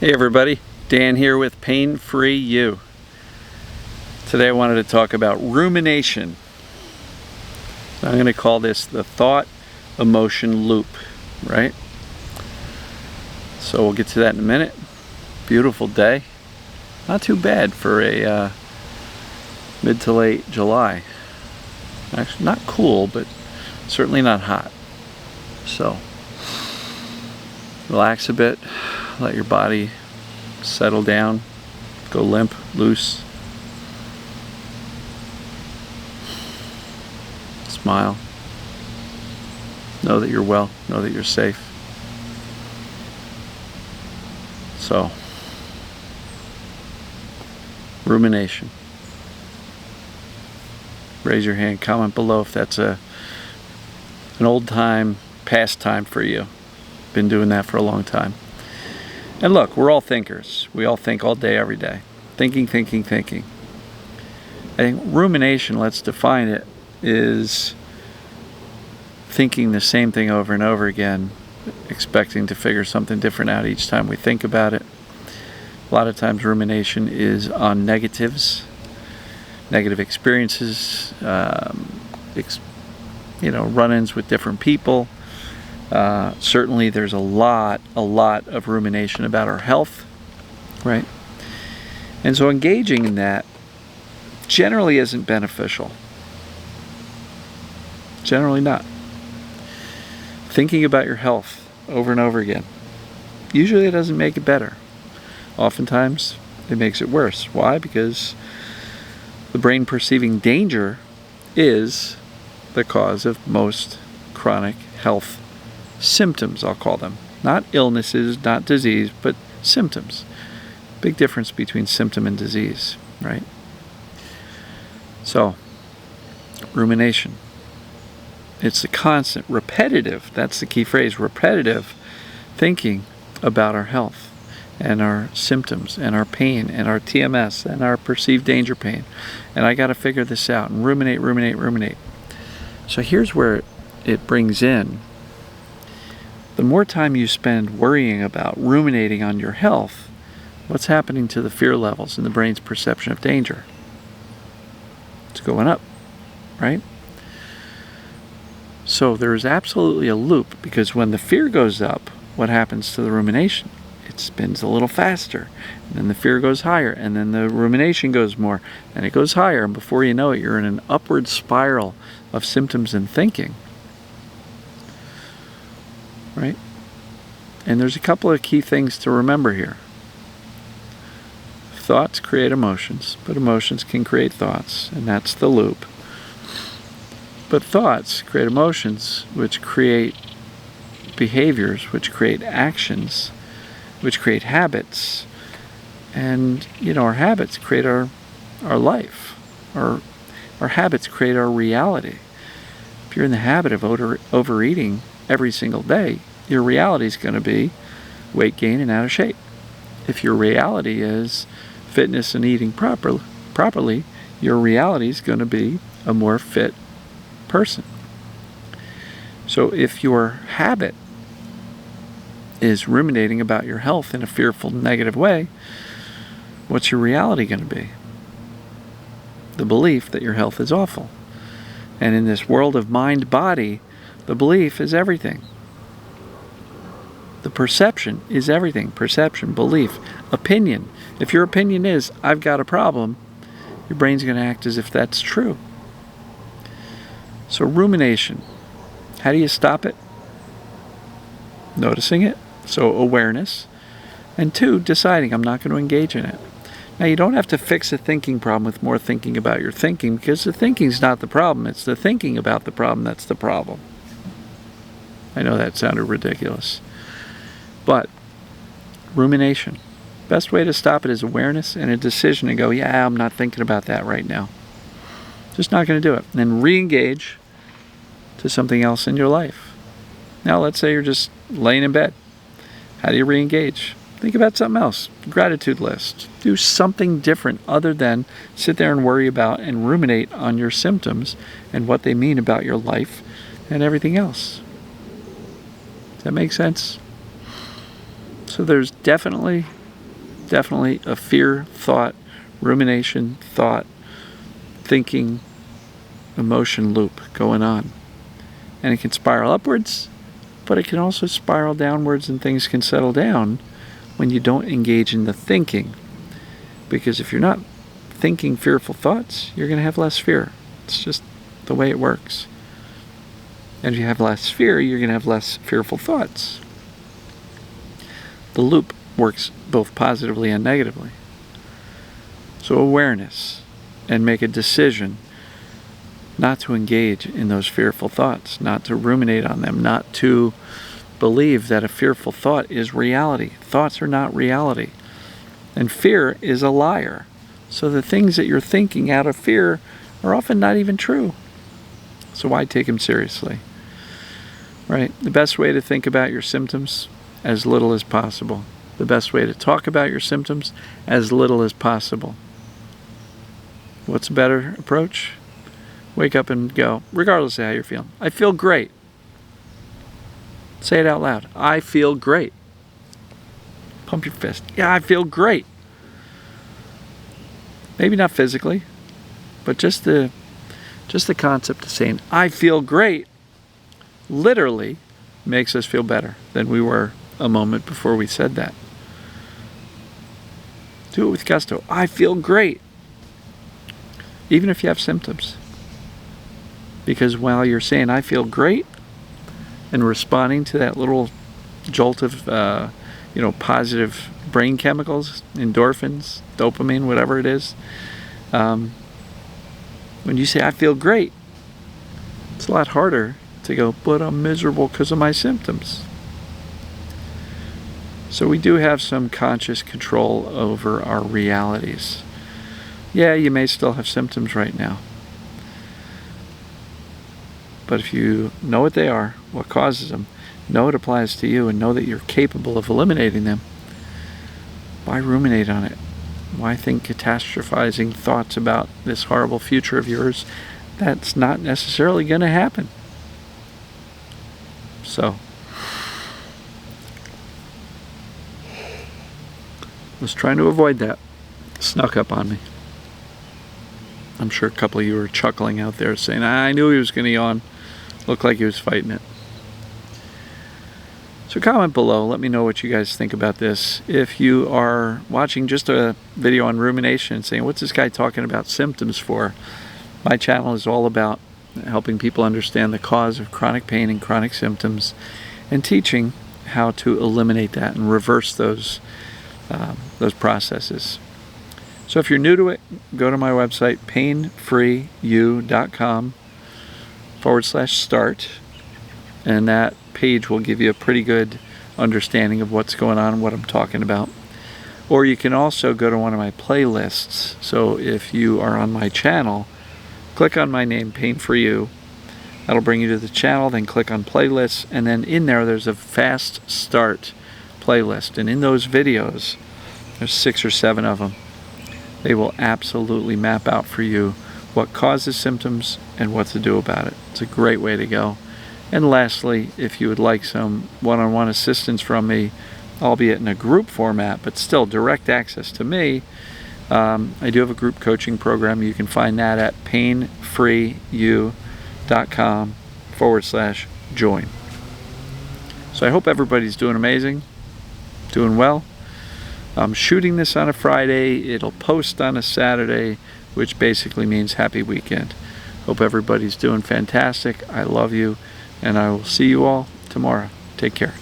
Hey everybody, Dan here with Pain Free You. Today I wanted to talk about rumination. I'm going to call this the thought emotion loop, right? So we'll get to that in a minute. Beautiful day. Not too bad for a mid to late July. Actually not cool, but certainly not hot. So relax a bit. Let your body settle down, go limp, loose. Smile. Know that you're well, know that you're safe. So, rumination. Raise your hand, comment below if that's an old time pastime for you. Been doing that for a long time. And look, we're all thinkers. We all think all day, every day. Thinking. I think rumination, let's define it, is thinking the same thing over and over again, expecting to figure something different out each time we think about it. A lot of times rumination is on negatives, negative experiences, run-ins with different people. Certainly there's a lot of rumination about our health, right? And so engaging in that generally isn't beneficial. Generally not. Thinking about your health over and over again, usually it doesn't make it better. Oftentimes it makes it worse. Why? Because the brain perceiving danger is the cause of most chronic health symptoms, I'll call them. Not illnesses, not disease, but symptoms. Big difference between symptom and disease, right? So, rumination. It's the constant, repetitive, that's the key phrase, repetitive thinking about our health and our symptoms and our pain and our TMS and our perceived danger pain. And I got to figure this out and ruminate. So here's where it brings in. The more time you spend worrying about, ruminating on your health, what's happening to the fear levels in the brain's perception of danger? It's going up, right? So there's absolutely a loop, because when the fear goes up, what happens to the rumination? It spins a little faster, and then the fear goes higher, and then the rumination goes more, and it goes higher, and before you know it, you're in an upward spiral of symptoms and thinking. Right? And there's a couple of key things to remember here. Thoughts create emotions, but emotions can create thoughts, and that's the loop. But thoughts create emotions, which create behaviors, which create actions, which create habits. And, our habits create our life. Our habits create our reality. If you're in the habit of overeating every single day, your reality is going to be weight gain and out of shape. If your reality is fitness and eating properly, your reality is going to be a more fit person. So if your habit is ruminating about your health in a fearful, negative way, what's your reality going to be? The belief that your health is awful. And in this world of mind-body, the belief is everything. The perception is everything. Perception, belief, opinion. If your opinion is, I've got a problem, your brain's going to act as if that's true. So rumination. How do you stop it? Noticing it. So awareness. And 2, deciding I'm not going to engage in it. Now you don't have to fix a thinking problem with more thinking about your thinking, because the thinking's not the problem. It's the thinking about the problem that's the problem. I know that sounded ridiculous. But rumination. Best way to stop it is awareness and a decision to go, yeah, I'm not thinking about that right now. Just not going to do it. And then re-engage to something else in your life. Now let's say you're just laying in bed. How do you re-engage? Think about something else. Gratitude list. Do something different other than sit there and worry about and ruminate on your symptoms and what they mean about your life and everything else. Does that make sense? So there's definitely definitely a fear, thought, rumination, thought, thinking, emotion loop going on. And it can spiral upwards, but it can also spiral downwards, and things can settle down when you don't engage in the thinking. Because if you're not thinking fearful thoughts, you're going to have less fear. It's just the way it works. And if you have less fear, you're going to have less fearful thoughts. The loop works both positively and negatively. So awareness, and make a decision not to engage in those fearful thoughts, not to ruminate on them, not to believe that a fearful thought is reality. Thoughts are not reality. And fear is a liar. So the things that you're thinking out of fear are often not even true. So why take them seriously? Right? The best way to think about your symptoms, as little as possible. The best way to talk about your symptoms, as little as possible. What's a better approach? Wake up and go, regardless of how you're feeling. I feel great. Say it out loud. I feel great. Pump your fist. Yeah, I feel great. Maybe not physically, but just the concept of saying, I feel great, literally makes us feel better than we were a moment before we said that. Do it with gusto. I feel great. Even if you have symptoms. Because while you're saying, I feel great, and responding to that little jolt of, positive brain chemicals, endorphins, dopamine, whatever it is, when you say, I feel great, it's a lot harder to go, but I'm miserable because of my symptoms. So we do have some conscious control over our realities. Yeah, you may still have symptoms right now. But if you know what they are, what causes them, know it applies to you, and know that you're capable of eliminating them, why ruminate on it? Why think catastrophizing thoughts about this horrible future of yours that's not necessarily going to happen? So, I was trying to avoid that. It snuck up on me. I'm sure a couple of you are chuckling out there saying, I knew he was going to yawn. Looked like he was fighting it. So comment below. Let me know what you guys think about this. If you are watching just a video on rumination and saying, what's this guy talking about symptoms for? My channel is all about helping people understand the cause of chronic pain and chronic symptoms, and teaching how to eliminate that and reverse those processes. So if you're new to it, go to my website, painfreeyou.com/start, and that page will give you a pretty good understanding of what's going on and what I'm talking about. Or you can also go to one of my playlists. So if you are on my channel, click on my name, Pain for You. That'll bring you to the channel, then click on playlists, and then in there's a fast start playlist. And in those videos, there's 6 or 7 of them. They will absolutely map out for you what causes symptoms and what to do about it. It's a great way to go. And lastly, if you would like some one-on-one assistance from me, albeit in a group format, but still direct access to me, I do have a group coaching program. You can find that at painfreeyou.com/join. So I hope everybody's doing amazing, doing well. I'm shooting this on a Friday. It'll post on a Saturday, which basically means happy weekend. Hope everybody's doing fantastic. I love you, and I will see you all tomorrow. Take care.